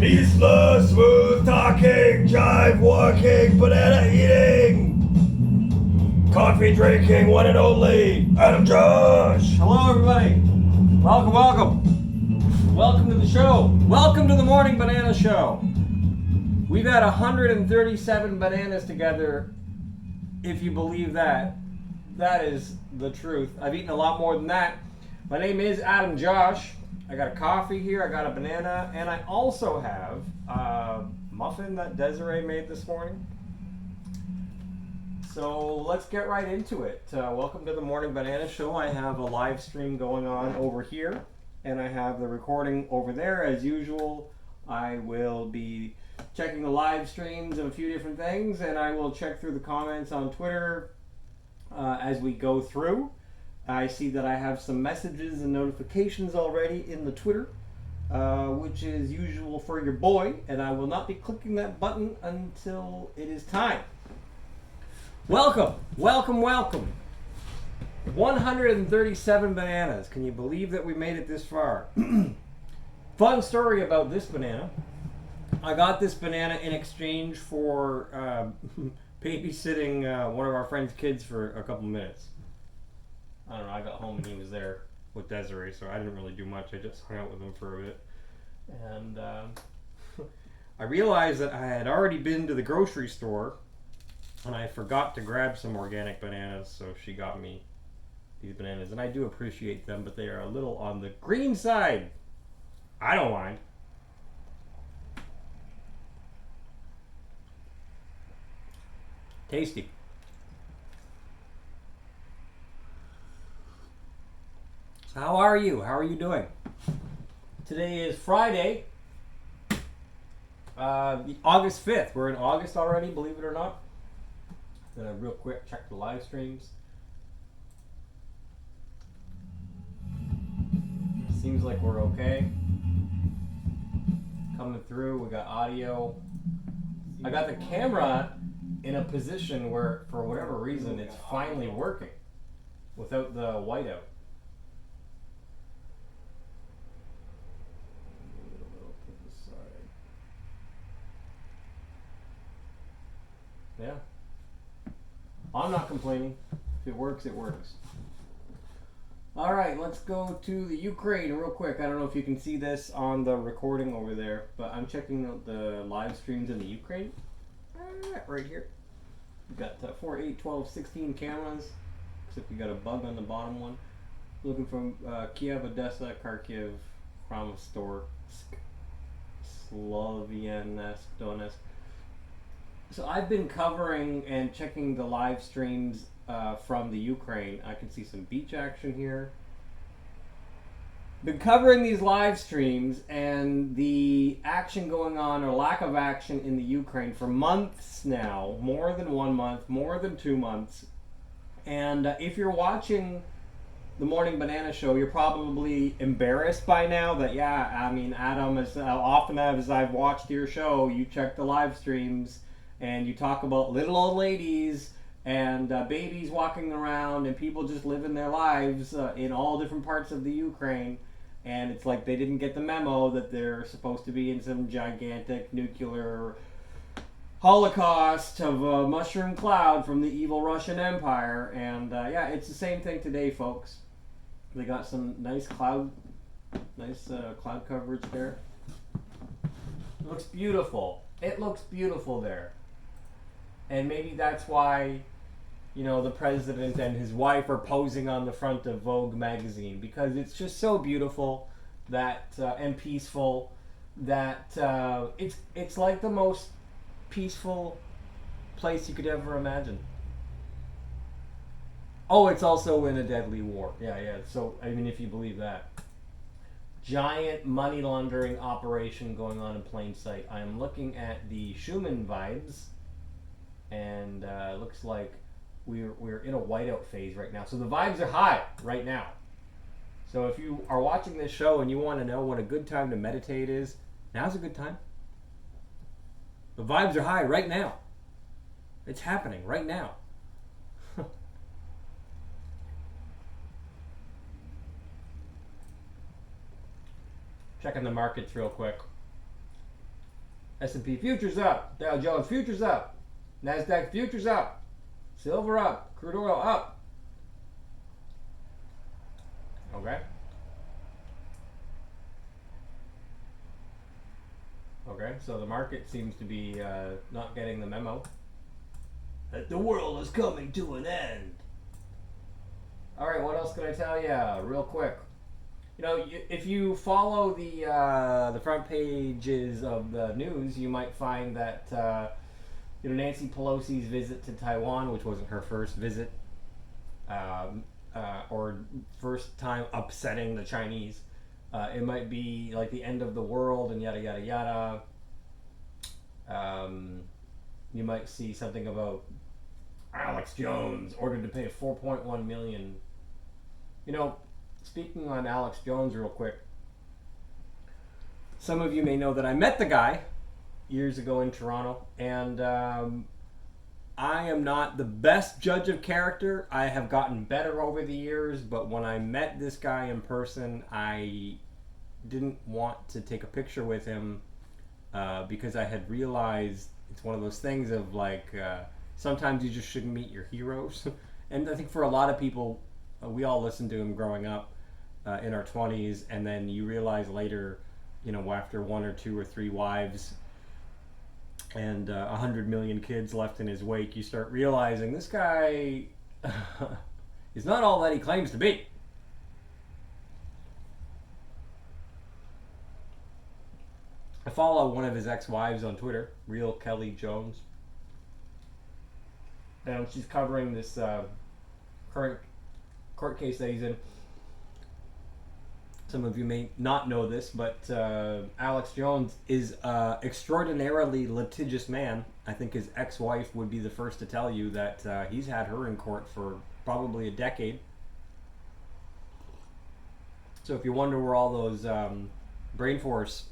Peaceless, smooth talking, jive walking, banana eating, coffee drinking, one and only Adam Josh. Hello, everybody. Welcome. Welcome to the show. Welcome to the Morning Banana Show. We've had 137 bananas together. If you believe that, that is the truth. I've eaten a lot more than that. My name is Adam Josh. I got a coffee here, I got a banana, and I also have a muffin that Desiree made this morning. So let's get right into it. Welcome to the Morning Banana Show. I have a live stream going on over here, and I have the recording over there. As usual, I will be checking the live streams of a few different things, and I will check through the comments on Twitter as we go through. I see that I have some messages and notifications already in the Twitter, which is usual for your boy, and I will not be clicking that button until it is time. Welcome, welcome, welcome. 137 bananas. Can you believe that we made it this far? Fun story about this banana. I got this banana in exchange for babysitting one of our friend's kids for a couple minutes. I don't know, I got home and he was there with Desiree, so I didn't really do much. I just hung out with him for a bit. And I realized that I had already been to the grocery store and I forgot to grab some organic bananas, so she got me these bananas. And I do appreciate them, but they are a little on the green side. I don't mind. Tasty. How are you? How are you doing? Today is Friday, August 5th. We're in August already, believe it or not. Then real quick, check the live streams. Seems like we're okay. Coming through, we got audio. I got the camera in a position where, for whatever reason, it's finally working without the whiteout. Yeah. I'm not complaining. If it works, it works. Alright, let's go to the Ukraine real quick. I don't know if you can see this on the recording over there, but I'm checking out the live streams in the Ukraine. Right here. We've got 4, 8, 12, 16 cameras, except we got a bug on the bottom one. Looking from Kiev, Odessa, Kharkiv, Kramatorsk, Sloviansk, Donetsk. So I've been covering and checking the live streams from the Ukraine. I can see some beach action here. Been covering these live streams and the action going on or lack of action in the Ukraine for months now. More than 1 month, more than 2 months. And if you're watching the Morning Banana Show, you're probably embarrassed by now that, yeah, I mean, Adam, as often as I've watched your show, you check the live streams and you talk about little old ladies and babies walking around and people just living their lives in all different parts of the Ukraine. And it's like they didn't get the memo that they're supposed to be in some gigantic nuclear holocaust of a mushroom cloud from the evil Russian Empire. And yeah, it's the same thing today, folks. They got some nice cloud coverage there. It looks beautiful. It looks beautiful there. And maybe that's why, you know, the president and his wife are posing on the front of Vogue magazine, because it's just so beautiful that and peaceful that it's like the most peaceful place you could ever imagine. Oh, it's also in a deadly war. Yeah. So, I mean, if you believe that. Giant money laundering operation going on in plain sight. I am looking at the Schumann vibes, and it looks like we're in a whiteout phase right now. So the vibes are high right now. So if you are watching this show and you want to know when a good time to meditate is, now's a good time. The vibes are high right now. It's happening right now. Checking the markets real quick. S&P futures up. Dow Jones futures up. NASDAQ futures up. Silver up. Crude oil up. Okay. Okay, so the market seems to be not getting the memo that the world is coming to an end. All right, what else can I tell you real quick? You know, if you follow the front pages of the news, you might find that Nancy Pelosi's visit to Taiwan, which wasn't her first visit, or first time upsetting the Chinese. It might be like the end of the world and yada yada yada. You might see something about Alex Jones ordered to pay $4.1 million. You know, speaking on Alex Jones real quick, some of you may know that I met the guy years ago in Toronto, and I am not the best judge of character. I have gotten better over the years, but when I met this guy in person, I didn't want to take a picture with him because I had realized it's one of those things of like sometimes you just shouldn't meet your heroes. And I think for a lot of people, we all listened to him growing up in our 20s, and then you realize later, you know, after 1 or 2 or 3 wives and 100 million kids left in his wake, you start realizing this guy is not all that he claims to be. I follow one of his ex-wives on Twitter, Real Kelly Jones, and she's covering this current court case that he's in. Some of you may not know this, but Alex Jones is an extraordinarily litigious man. I think his ex-wife would be the first to tell you that he's had her in court for probably a decade. So if you wonder where all those Brain Force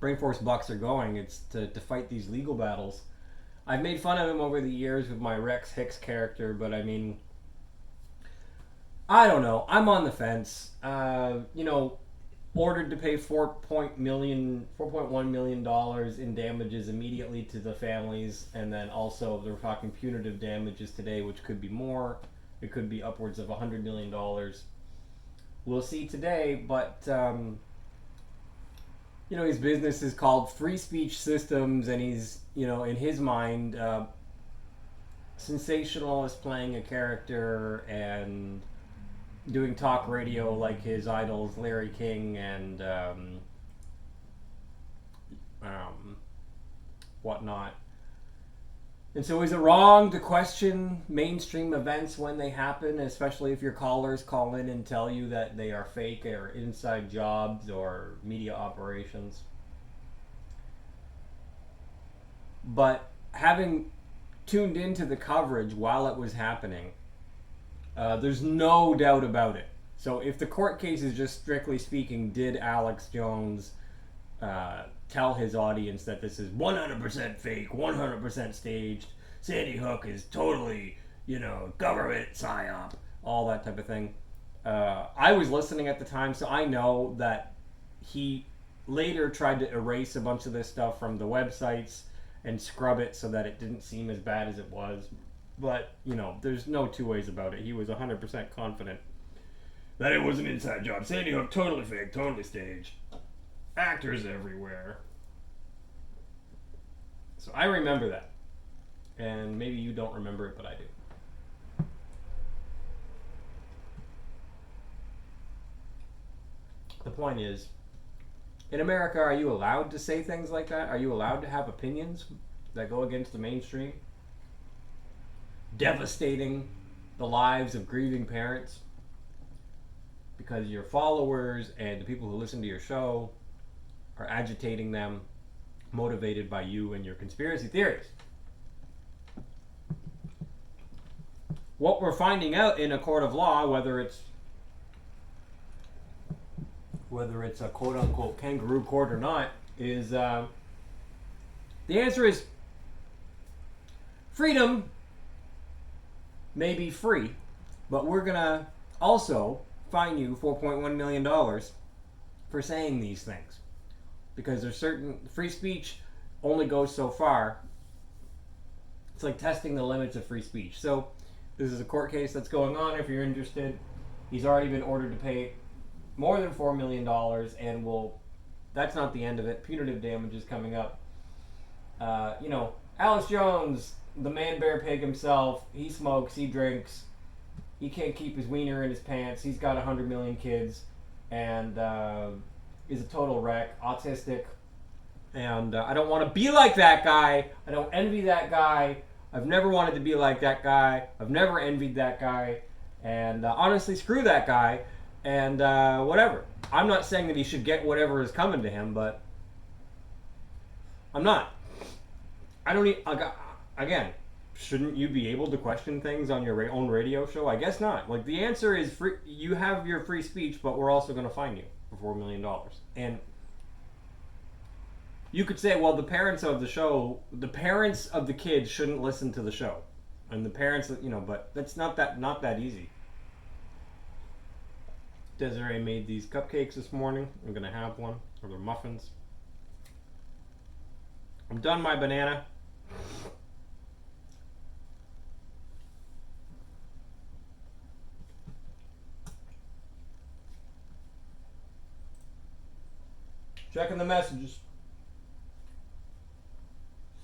bucks are going, it's to fight these legal battles. I've made fun of him over the years with my Rex Hicks character, but I mean, I don't know. I'm on the fence. You know, ordered to pay $4.1 million in damages immediately to the families, and then also they're talking punitive damages today, which could be more. It could be upwards of $100 million. We'll see today, but you know, his business is called Free Speech Systems, and he's, you know, in his mind, sensationalist, playing a character and doing talk radio like his idols Larry King and whatnot. And so is it wrong to question mainstream events when they happen, especially if your callers call in and tell you that they are fake or inside jobs or media operations? But having tuned into the coverage while it was happening, there's no doubt about it. So if the court case is just strictly speaking, did Alex Jones tell his audience that this is 100% fake, 100% staged, Sandy Hook is totally, you know, government psyop, all that type of thing. I was listening at the time, so I know that he later tried to erase a bunch of this stuff from the websites and scrub it so that it didn't seem as bad as it was. But, you know, there's no two ways about it. He was 100% confident that it was an inside job. Sandy Hook, totally fake, totally staged. Actors everywhere. So I remember that. And maybe you don't remember it, but I do. The point is, in America, are you allowed to say things like that? Are you allowed to have opinions that go against the mainstream? Devastating the lives of grieving parents because your followers and the people who listen to your show are agitating them, motivated by you and your conspiracy theories. What we're finding out in a court of law, whether it's a quote-unquote kangaroo court or not, is the answer is freedom may be free, but we're going to also fine you $4.1 million for saying these things. Because there's certain free speech only goes so far. It's like testing the limits of free speech. So this is a court case that's going on. If you're interested, he's already been ordered to pay more than $4 million, and that's not the end of it. Punitive damages coming up. Alex Jones, the man bear pig himself, he smokes, he drinks, he can't keep his wiener in his pants, he's got 100 million kids, and is a total wreck, autistic, and I don't want to be like that guy. I don't envy that guy. I've never wanted to be like that guy. I've never envied that guy, and honestly, screw that guy, and whatever. I'm not saying that he should get whatever is coming to him, but I'm not. I don't need, again, shouldn't you be able to question things on your own radio show? I guess not. Like, the answer is free. You have your free speech, but we're also going to fine you for $4 million. And you could say, well, the parents of the kids shouldn't listen to the show. And the parents, but that's not that easy. Desiree made these cupcakes this morning. I'm going to have one. Or they're muffins. I'm done my banana. Checking the messages.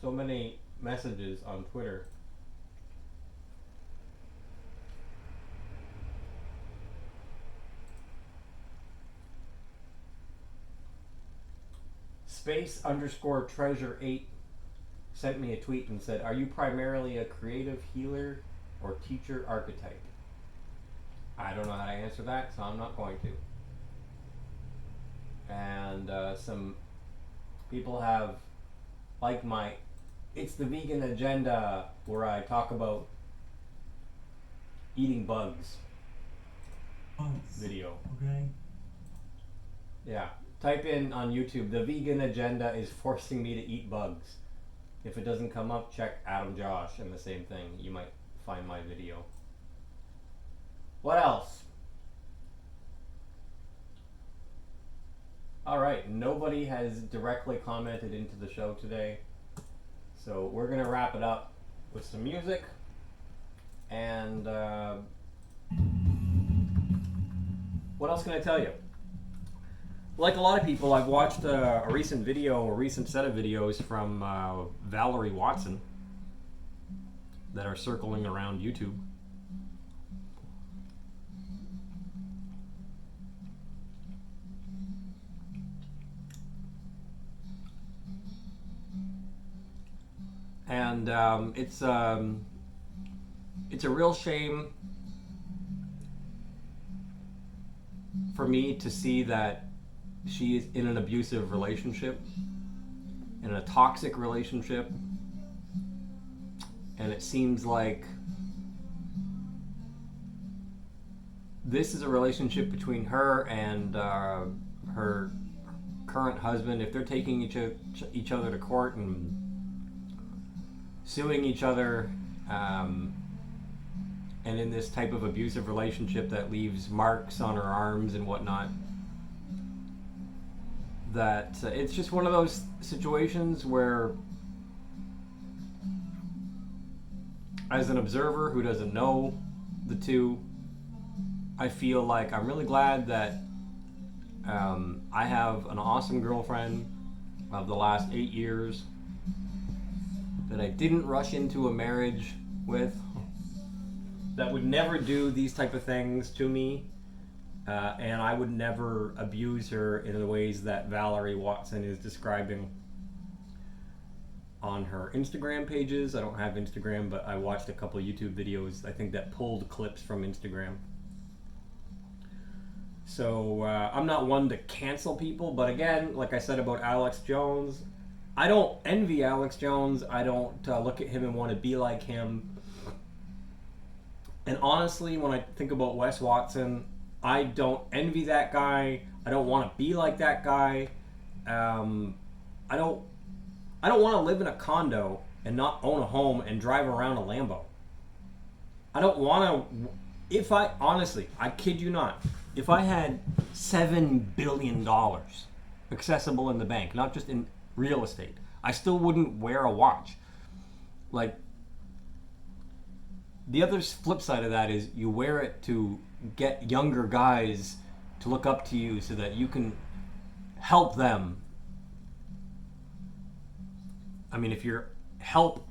So many messages on Twitter. Space_treasure8 sent me a tweet and said, "Are you primarily a creative healer or teacher archetype?" I don't know how to answer that, so I'm not going to. And some people have liked my It's the Vegan Agenda, where I talk about eating bugs video. Okay. Yeah. Type in on YouTube, "The Vegan Agenda is forcing me to eat bugs." If it doesn't come up, check Adam Josh and the same thing. You might find my video. What else? Alright, nobody has directly commented into the show today. So we're going to wrap it up with some music. And what else can I tell you? Like a lot of people, I've watched a recent set of videos from Valerie Watson that are circling around YouTube. And it's a real shame for me to see that she is in an abusive relationship, in a toxic relationship, and it seems like this is a relationship between her and her current husband. If they're taking each other to court and suing each other, and in this type of abusive relationship that leaves marks on her arms and whatnot, that it's just one of those situations where, as an observer who doesn't know the two, I feel like I'm really glad that I have an awesome girlfriend of the last 8 years that I didn't rush into a marriage with, that would never do these type of things to me, and I would never abuse her in the ways that Valerie Watson is describing on her Instagram pages. I don't have Instagram, but I watched a couple of YouTube videos, I think, that pulled clips from Instagram. So I'm not one to cancel people, but again, like I said about Alex Jones, I don't envy Alex Jones. I don't look at him and want to be like him. And honestly, when I think about Wes Watson, I don't envy that guy. I don't want to be like that guy. I don't want to live in a condo and not own a home and drive around a Lambo. I don't want to. I kid you not, if I had $7 billion accessible in the bank, not just in real estate, I still wouldn't wear a watch. Like, the other flip side of that is you wear it to get younger guys to look up to you so that you can help them. I mean, if your help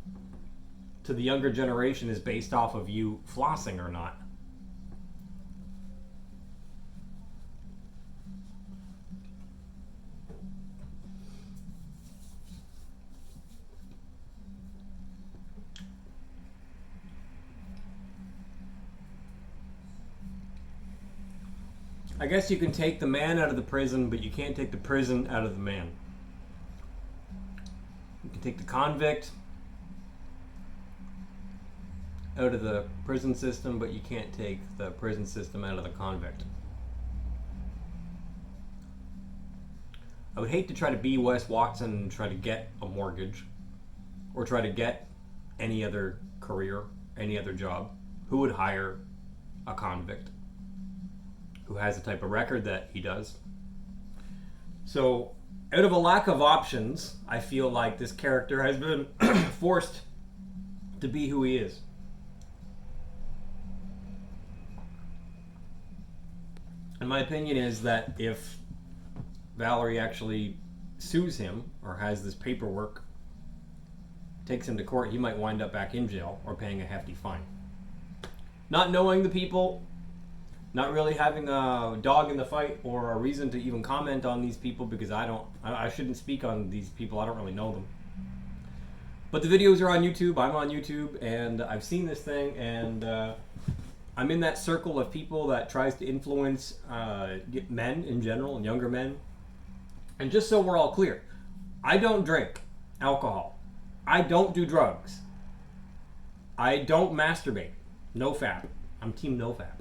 to the younger generation is based off of you flossing or not. I guess you can take the man out of the prison, but you can't take the prison out of the man. You can take the convict out of the prison system, but you can't take the prison system out of the convict. I would hate to try to be Wes Watson and try to get a mortgage or try to get any other career, any other job. Who would hire a convict who has the type of record that he does? So, out of a lack of options, I feel like this character has been forced to be who he is. And my opinion is that if Valerie actually sues him or has this paperwork, takes him to court, he might wind up back in jail or paying a hefty fine. Not knowing the people, not really having a dog in the fight or a reason to even comment on these people, because I shouldn't speak on these people, I don't really know them. But the videos are on YouTube, I'm on YouTube, and I've seen this thing, and I'm in that circle of people that tries to influence men in general, and younger men. And just so we're all clear, I don't drink alcohol. I don't do drugs. I don't masturbate. No fap. I'm team no fap.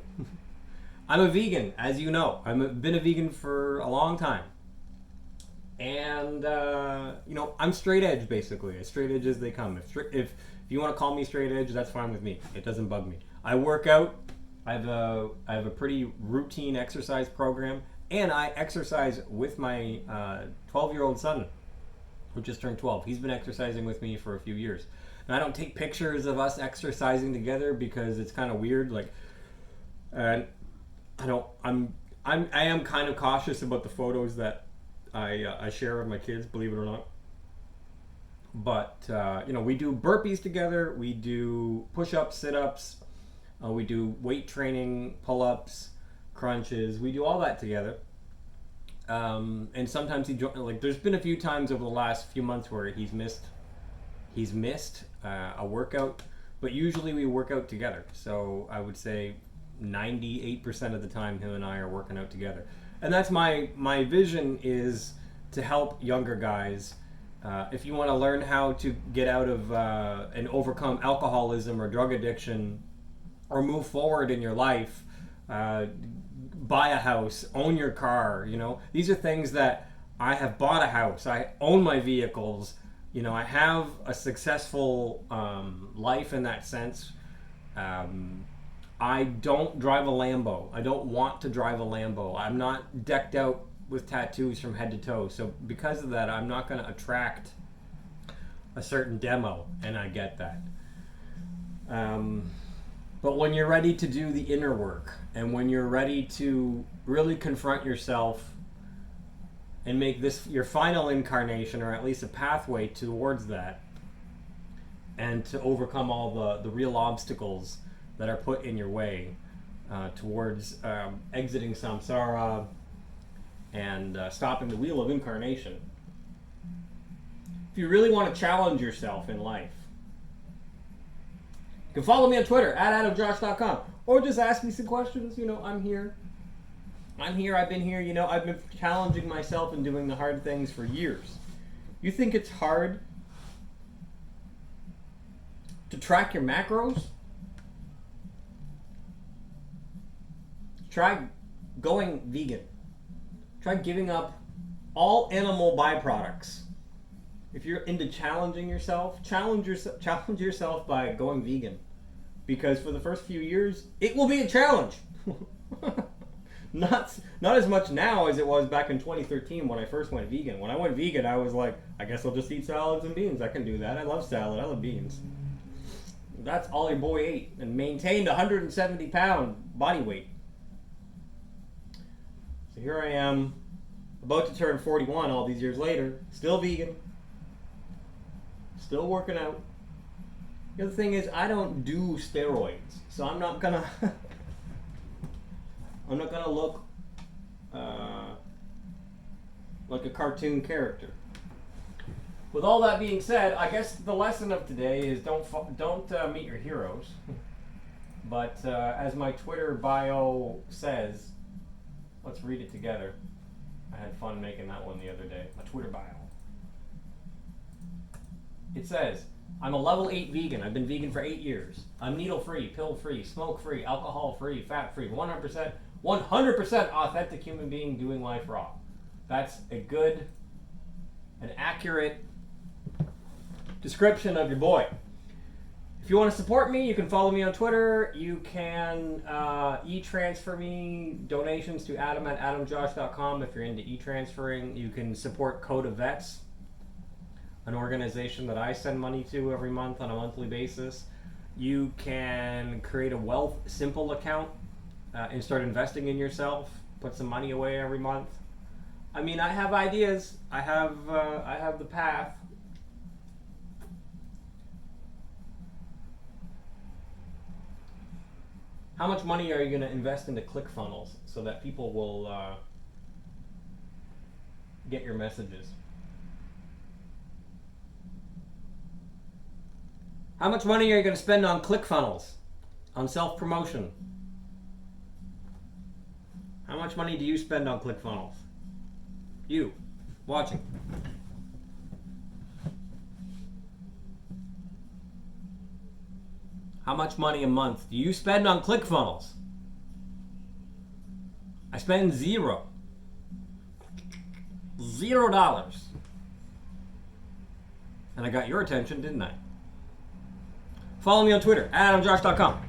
I'm a vegan, as you know. I've been a vegan for a long time. And, I'm straight edge, basically. As straight edge as they come. If you want to call me straight edge, that's fine with me. It doesn't bug me. I work out. I have a pretty routine exercise program. And I exercise with my 12-year-old son, who just turned 12. He's been exercising with me for a few years. And I don't take pictures of us exercising together because it's kind of weird. I am kind of cautious about the photos that I share with my kids, believe it or not. But we do burpees together. We do push-ups, sit-ups. We do weight training, pull-ups, crunches. We do all that together. And sometimes there's been a few times over the last few months where he's missed a workout, but usually we work out together. So I would say 98% of the time him and I are working out together. And that's my vision, is to help younger guys. If you want to learn how to get out of and overcome alcoholism or drug addiction, or move forward in your life, buy a house, own your car, these are things that I have bought a house, I own my vehicles, I have a successful life in that sense. I don't drive a Lambo. I don't want to drive a Lambo. I'm not decked out with tattoos from head to toe. So because of that, I'm not going to attract a certain demo, and I get that. But when you're ready to do the inner work, and when you're ready to really confront yourself and make this your final incarnation, or at least a pathway towards that, and to overcome all the real obstacles that are put in your way towards exiting samsara and stopping the wheel of incarnation. If you really want to challenge yourself in life, you can follow me on Twitter @AdamJosh.com, or just ask me some questions. I'm here. I've been here. I've been challenging myself and doing the hard things for years. You think it's hard to track your macros? Try going vegan. Try giving up all animal byproducts. If you're into challenging yourself, challenge yourself by going vegan. Because for the first few years, it will be a challenge. not as much now as it was back in 2013 when I first went vegan. When I went vegan, I was like, I guess I'll just eat salads and beans. I can do that. I love salad. I love beans. That's all your boy ate and maintained 170-pound body weight. So here I am, about to turn 41 all these years later, still vegan, still working out. The other thing is, I don't do steroids, so I'm not gonna look like a cartoon character. With all that being said, I guess the lesson of today is don't meet your heroes. But as my Twitter bio says, let's read it together. I had fun making that one the other day. My Twitter bio. It says, I'm a level 8 vegan. I've been vegan for 8 years. I'm needle-free, pill-free, smoke-free, alcohol-free, fat-free, 100% authentic human being doing life raw. That's a good, an accurate description of your boy. If you want to support me, you can follow me on Twitter. You can e-transfer me donations to adam@adamjosh.com if you're into e-transferring. You can support Code of Vets, an organization that I send money to every month on a monthly basis. You can create a Wealth Simple account and start investing in yourself. Put some money away every month. I mean, I have ideas. I have the path. How much money are you going to invest into ClickFunnels so that people will get your messages? How much money are you going to spend on ClickFunnels, on self-promotion? How much money do you spend on ClickFunnels? You, watching. How much money a month do you spend on ClickFunnels? I spend $0. $0. And I got your attention, didn't I? Follow me on Twitter, adamjosh.com.